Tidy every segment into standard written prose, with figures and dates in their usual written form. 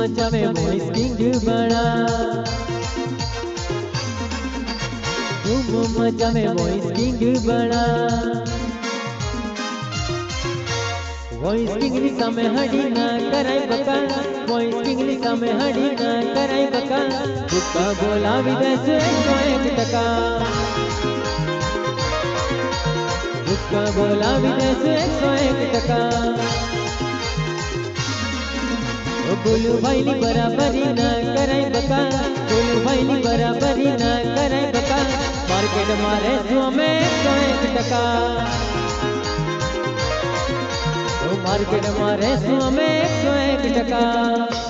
मचावे voice king बड़ा, धूम मचावे वॉइस किंग बड़ा। वॉइस किंग नी सामे हडी ना कराय बका, वॉइस किंग नी सामे हडी ना कराय बका। बुक्का बोलावी देशे 101%, बुक्का बोलावी देशे 101%। बोलू भाई नी बराबरी ना कराय बका, बोलू भाई नी बराबरी ना कराय बका। मार्केट मारे सुमे 101%, मार्केट मारे सुमे 101%।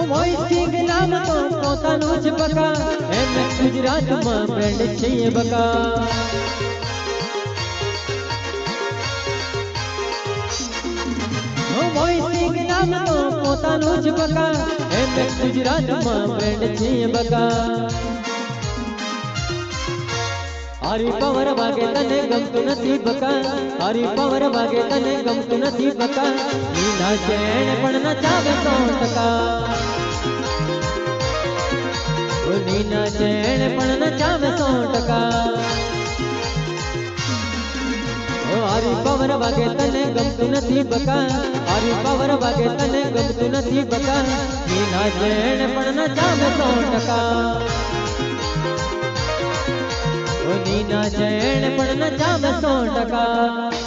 वॉइस किंग नाम तो પોતાનું જ બકા, એમ ગુજરાતમાં બ્રેન્ડ છે એ બકા। વોઇસ કિંગ નામ તો પોતાનું જ બકા, એમ ગુજરાતમાં બ્રેન્ડ છે એ બકા। હારી પાવર વાગે તને ગમતું નથી બકા, હારી પાવર વાગે તને ગમતું નથી બકા। નીના ચેણ પણ નચાવે 100%, નીના ચેણ પણ નચાવે 100%। હારી પાવર વાગે તને ગમતું નથી બકા, હારી પાવર વાગે તને ગમતું નથી બકા। નીના ચેણ પણ નચાવે 100%, નીના ચેણ પણ નચાવે 100%।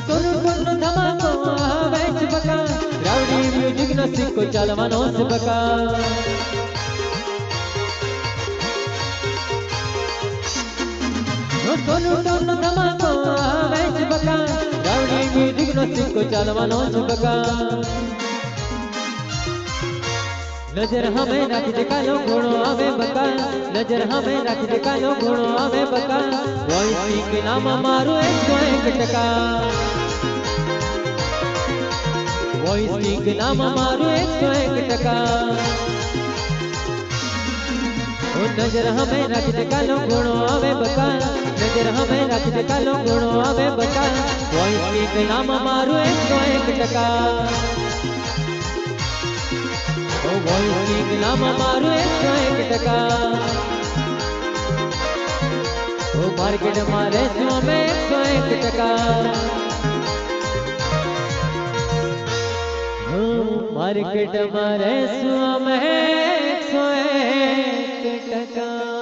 सोनू धमाको आवे छ बका, रावडी म्यूजिक नो सिक्को चालवानो छ बका। सोनू धमाको आवे छ बका, रावडी म्यूजिक नो सिक्को चालवानो छ बका। नजर हमें राखी दे कालो घोड़ो आवे बका, नजर हमें राखी दे कालो घोड़ो आवे बका। वॉइस किंग नाम मारो 101%, वॉइस किंग नाम मारो 101%। नजर हमें राखी दे कालो घोड़ो आवे बका, नजर हमें राखी दे कालो घोड़ो आवे बका। वॉइस किंग नाम मारो 101%, વોઇસ કિંગ નામ મારું 101%. માર્કેટમાં રહેશું અમે 101%. માર્કેટમાં રહેશું અમે 101%.